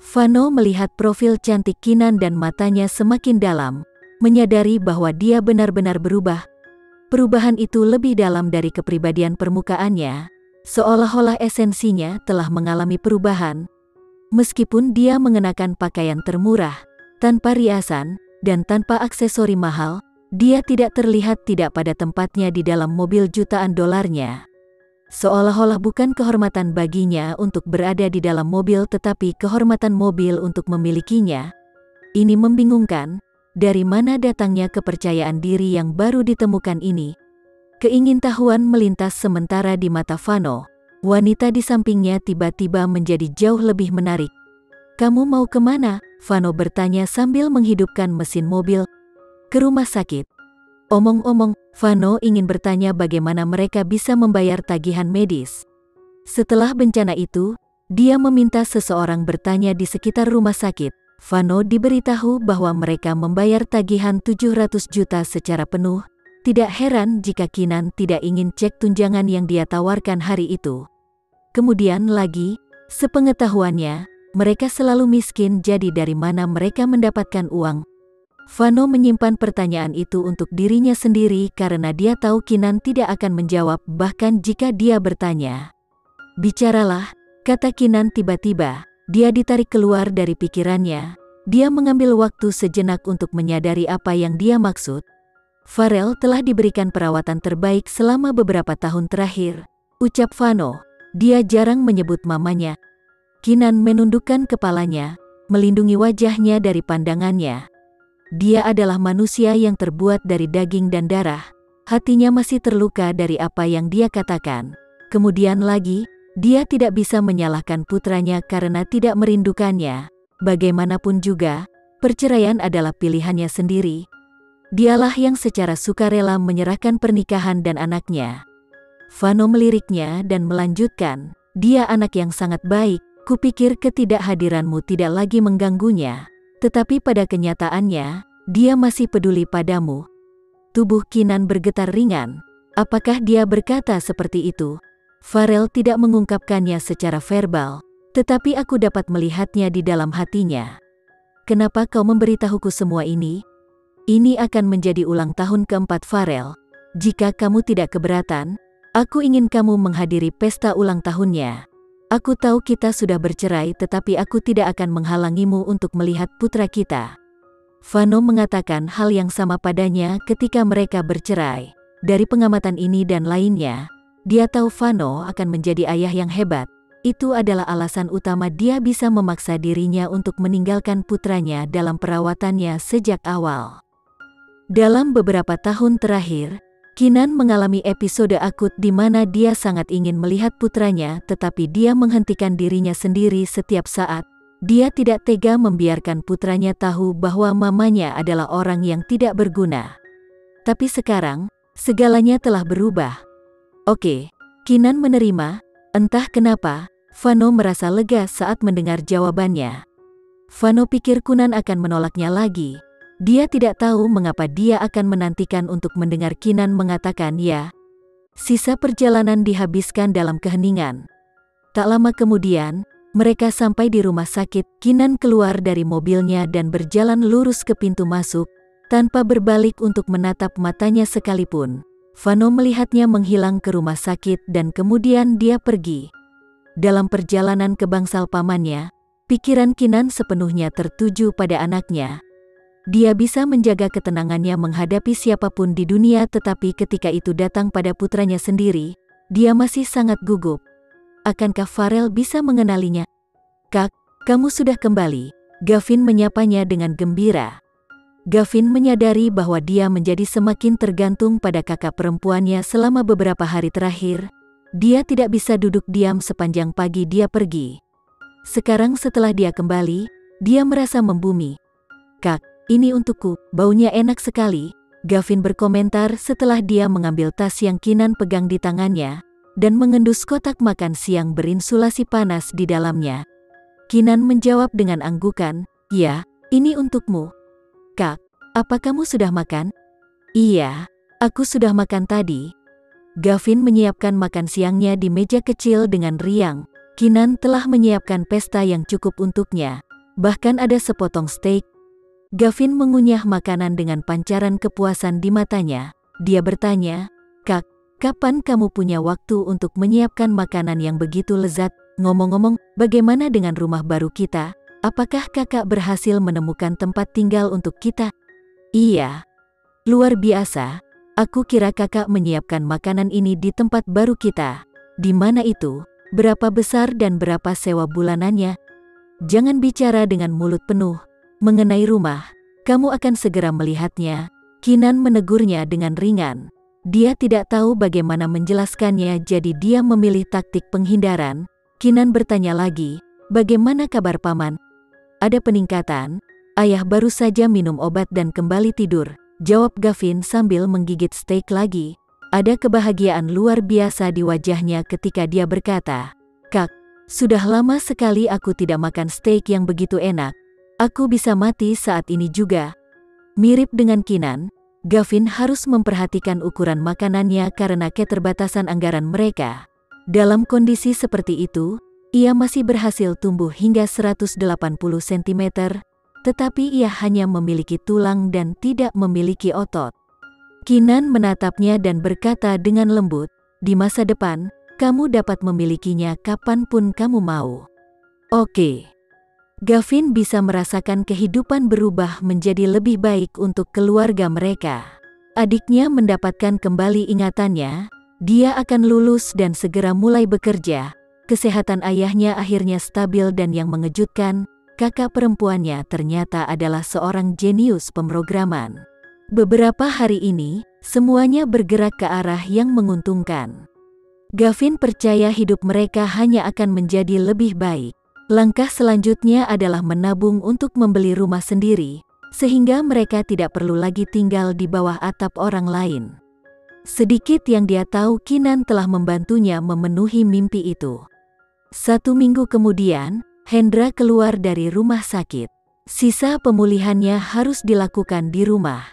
Vano melihat profil cantik Kinan dan matanya semakin dalam, menyadari bahwa dia benar-benar berubah. Perubahan itu lebih dalam dari kepribadian permukaannya, seolah-olah esensinya telah mengalami perubahan. Meskipun dia mengenakan pakaian termurah, tanpa riasan, dan tanpa aksesori mahal, dia tidak terlihat tidak pada tempatnya di dalam mobil jutaan dolarnya. Seolah-olah bukan kehormatan baginya untuk berada di dalam mobil tetapi kehormatan mobil untuk memilikinya. Ini membingungkan, dari mana datangnya kepercayaan diri yang baru ditemukan ini? Keingintahuan melintas sementara di mata Vano. Wanita di sampingnya tiba-tiba menjadi jauh lebih menarik. "Kamu mau kemana?" Vano bertanya sambil menghidupkan mesin mobil. "Ke rumah sakit." Omong-omong, Vano ingin bertanya bagaimana mereka bisa membayar tagihan medis. Setelah bencana itu, dia meminta seseorang bertanya di sekitar rumah sakit. Vano diberitahu bahwa mereka membayar tagihan 700 juta secara penuh. Tidak heran jika Kinan tidak ingin cek tunjangan yang dia tawarkan hari itu. Kemudian lagi, sepengetahuannya, mereka selalu miskin, jadi dari mana mereka mendapatkan uang? Vano menyimpan pertanyaan itu untuk dirinya sendiri karena dia tahu Kinan tidak akan menjawab bahkan jika dia bertanya. "Bicaralah," kata Kinan tiba-tiba. Dia ditarik keluar dari pikirannya. Dia mengambil waktu sejenak untuk menyadari apa yang dia maksud. Farel telah diberikan perawatan terbaik selama beberapa tahun terakhir, ucap Vano. Dia jarang menyebut mamanya. Kinan menundukkan kepalanya, melindungi wajahnya dari pandangannya. Dia adalah manusia yang terbuat dari daging dan darah. Hatinya masih terluka dari apa yang dia katakan. Kemudian lagi, dia tidak bisa menyalahkan putranya karena tidak merindukannya. Bagaimanapun juga, perceraian adalah pilihannya sendiri. Dialah yang secara sukarela menyerahkan pernikahan dan anaknya. Vano meliriknya dan melanjutkan, "Dia anak yang sangat baik, kupikir ketidakhadiranmu tidak lagi mengganggunya. Tetapi pada kenyataannya, dia masih peduli padamu." Tubuh Kinan bergetar ringan. Apakah dia berkata seperti itu? Farel tidak mengungkapkannya secara verbal, tetapi aku dapat melihatnya di dalam hatinya. "Kenapa kau memberitahuku semua ini? Ini akan menjadi ulang tahun keempat Farel. Jika kamu tidak keberatan, aku ingin kamu menghadiri pesta ulang tahunnya. Aku tahu kita sudah bercerai tetapi aku tidak akan menghalangimu untuk melihat putra kita." Vano mengatakan hal yang sama padanya ketika mereka bercerai. Dari pengamatan ini dan lainnya, dia tahu Vano akan menjadi ayah yang hebat. Itu adalah alasan utama dia bisa memaksa dirinya untuk meninggalkan putranya dalam perawatannya sejak awal. Dalam beberapa tahun terakhir, Kinan mengalami episode akut di mana dia sangat ingin melihat putranya tetapi dia menghentikan dirinya sendiri setiap saat. Dia tidak tega membiarkan putranya tahu bahwa mamanya adalah orang yang tidak berguna. Tapi sekarang, segalanya telah berubah. "Oke," Kinan menerima. Entah kenapa, Vano merasa lega saat mendengar jawabannya. Vano pikir Kinan akan menolaknya lagi. Dia tidak tahu mengapa dia akan menantikan untuk mendengar Kinan mengatakan ya. Sisa perjalanan dihabiskan dalam keheningan. Tak lama kemudian, mereka sampai di rumah sakit. Kinan keluar dari mobilnya dan berjalan lurus ke pintu masuk, tanpa berbalik untuk menatap matanya sekalipun. Vano melihatnya menghilang ke rumah sakit dan kemudian dia pergi. Dalam perjalanan ke bangsal pamannya, pikiran Kinan sepenuhnya tertuju pada anaknya. Dia bisa menjaga ketenangannya menghadapi siapapun di dunia tetapi ketika itu datang pada putranya sendiri, dia masih sangat gugup. Akankah Farel bisa mengenalinya? "Kak, kamu sudah kembali." Gavin menyapanya dengan gembira. Gavin menyadari bahwa dia menjadi semakin tergantung pada kakak perempuannya selama beberapa hari terakhir. Dia tidak bisa duduk diam sepanjang pagi dia pergi. Sekarang setelah dia kembali, dia merasa membumi. "Kak, ini untukku, baunya enak sekali," Gavin berkomentar setelah dia mengambil tas yang Kinan pegang di tangannya, dan mengendus kotak makan siang berinsulasi panas di dalamnya. Kinan menjawab dengan anggukan, "Ya, ini untukmu." "Kak, apa kamu sudah makan?" "Iya, aku sudah makan tadi." Gavin menyiapkan makan siangnya di meja kecil dengan riang. Kinan telah menyiapkan pesta yang cukup untuknya. bahkan ada sepotong steak. Gavin mengunyah makanan dengan pancaran kepuasan di matanya. Dia bertanya, "Kak, kapan kamu punya waktu untuk menyiapkan makanan yang begitu lezat? Ngomong-ngomong, bagaimana dengan rumah baru kita? Apakah kakak berhasil menemukan tempat tinggal untuk kita?" "Iya, luar biasa. Aku kira kakak menyiapkan makanan ini di tempat baru kita. Di mana itu? Berapa besar dan berapa sewa bulanannya?" "Jangan bicara dengan mulut penuh mengenai rumah. Kamu akan segera melihatnya." Kinan menegurnya dengan ringan. Dia tidak tahu bagaimana menjelaskannya, jadi dia memilih taktik penghindaran. Kinan bertanya lagi, "Bagaimana kabar paman? Ada peningkatan?" "Ayah baru saja minum obat dan kembali tidur," jawab Gavin sambil menggigit steak lagi. Ada kebahagiaan luar biasa di wajahnya ketika dia berkata, "Kak, sudah lama sekali aku tidak makan steak yang begitu enak. Aku bisa mati saat ini juga." Mirip dengan Kinan, Gavin harus memperhatikan ukuran makanannya karena keterbatasan anggaran mereka. Dalam kondisi seperti itu, ia masih berhasil tumbuh hingga 180 cm, tetapi ia hanya memiliki tulang dan tidak memiliki otot. Kinan menatapnya dan berkata dengan lembut, "Di masa depan, kamu dapat memilikinya kapanpun kamu mau." Oke. Gavin bisa merasakan kehidupan berubah menjadi lebih baik untuk keluarga mereka. Adiknya mendapatkan kembali ingatannya, dia akan lulus dan segera mulai bekerja. Kesehatan ayahnya akhirnya stabil dan yang mengejutkan, kakak perempuannya ternyata adalah seorang jenius pemrograman. Beberapa hari ini, semuanya bergerak ke arah yang menguntungkan. Gavin percaya hidup mereka hanya akan menjadi lebih baik. Langkah selanjutnya adalah menabung untuk membeli rumah sendiri, sehingga mereka tidak perlu lagi tinggal di bawah atap orang lain. Sedikit yang dia tahu, Kinan telah membantunya memenuhi mimpi itu. 1 minggu kemudian, Hendra keluar dari rumah sakit. Sisa pemulihannya harus dilakukan di rumah.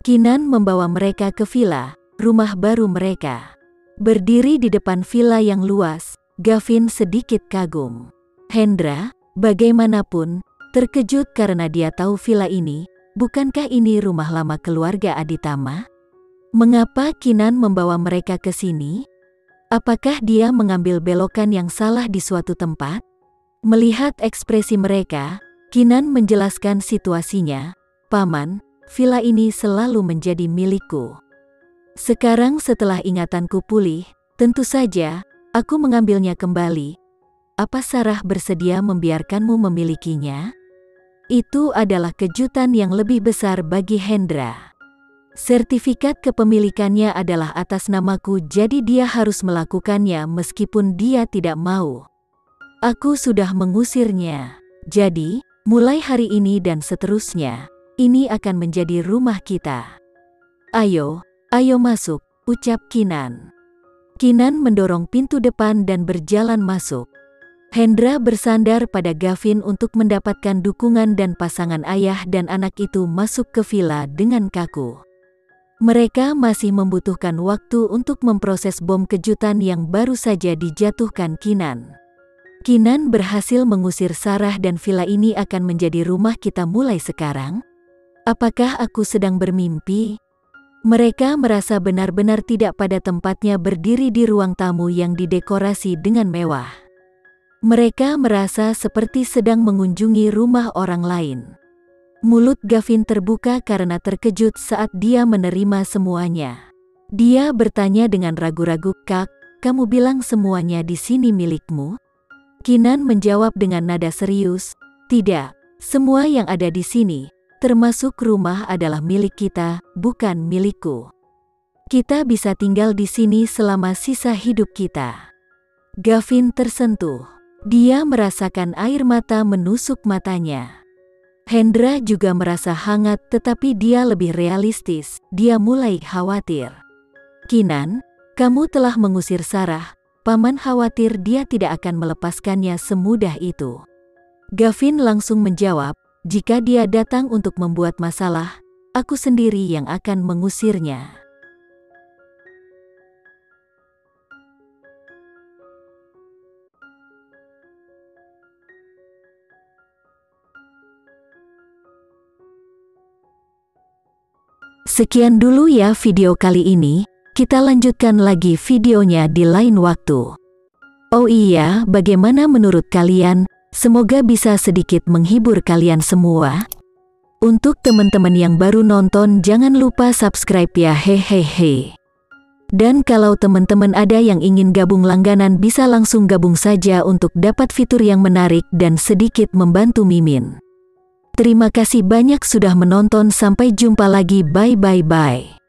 Kinan membawa mereka ke villa, rumah baru mereka. Berdiri di depan villa yang luas, Gavin sedikit kagum. Hendra, bagaimanapun, terkejut karena dia tahu villa ini. Bukankah ini rumah lama keluarga Aditama? Mengapa Kinan membawa mereka ke sini? Apakah dia mengambil belokan yang salah di suatu tempat? Melihat ekspresi mereka, Kinan menjelaskan situasinya. "Paman, villa ini selalu menjadi milikku. Sekarang setelah ingatanku pulih, tentu saja aku mengambilnya kembali. Apa Sarah bersedia membiarkanmu memilikinya?" Itu adalah kejutan yang lebih besar bagi Hendra. Sertifikat kepemilikannya adalah atas namaku, jadi dia harus melakukannya meskipun dia tidak mau. Aku sudah mengusirnya. Jadi, mulai hari ini dan seterusnya, ini akan menjadi rumah kita. "Ayo, ayo masuk," ucap Kinan. Kinan mendorong pintu depan dan berjalan masuk. Hendra bersandar pada Gavin untuk mendapatkan dukungan dan pasangan ayah dan anak itu masuk ke villa dengan kaku. Mereka masih membutuhkan waktu untuk memproses bom kejutan yang baru saja dijatuhkan Kinan. Kinan berhasil mengusir Sarah dan villa ini akan menjadi rumah kita mulai sekarang? Apakah aku sedang bermimpi? Mereka merasa benar-benar tidak pada tempatnya berdiri di ruang tamu yang didekorasi dengan mewah. Mereka merasa seperti sedang mengunjungi rumah orang lain. Mulut Gavin terbuka karena terkejut saat dia menerima semuanya. Dia bertanya dengan ragu-ragu, "Kak, kamu bilang semuanya di sini milikmu?" Kinan menjawab dengan nada serius, "Tidak, semua yang ada di sini, termasuk rumah adalah milik kita, bukan milikku. Kita bisa tinggal di sini selama sisa hidup kita." Gavin tersentuh. Dia merasakan air mata menusuk matanya. Hendra juga merasa hangat, tetapi dia lebih realistis. Dia mulai khawatir. "Kinan, kamu telah mengusir Sarah. Paman khawatir dia tidak akan melepaskannya semudah itu." Gavin langsung menjawab, "Jika dia datang untuk membuat masalah, aku sendiri yang akan mengusirnya." Sekian dulu ya video kali ini, kita lanjutkan lagi videonya di lain waktu. Oh iya, bagaimana menurut kalian? Semoga bisa sedikit menghibur kalian semua. Untuk teman-teman yang baru nonton, jangan lupa subscribe ya, hehehe. Dan kalau teman-teman ada yang ingin gabung langganan, bisa langsung gabung saja untuk dapat fitur yang menarik dan sedikit membantu Mimin. Terima kasih banyak sudah menonton, sampai jumpa lagi, bye.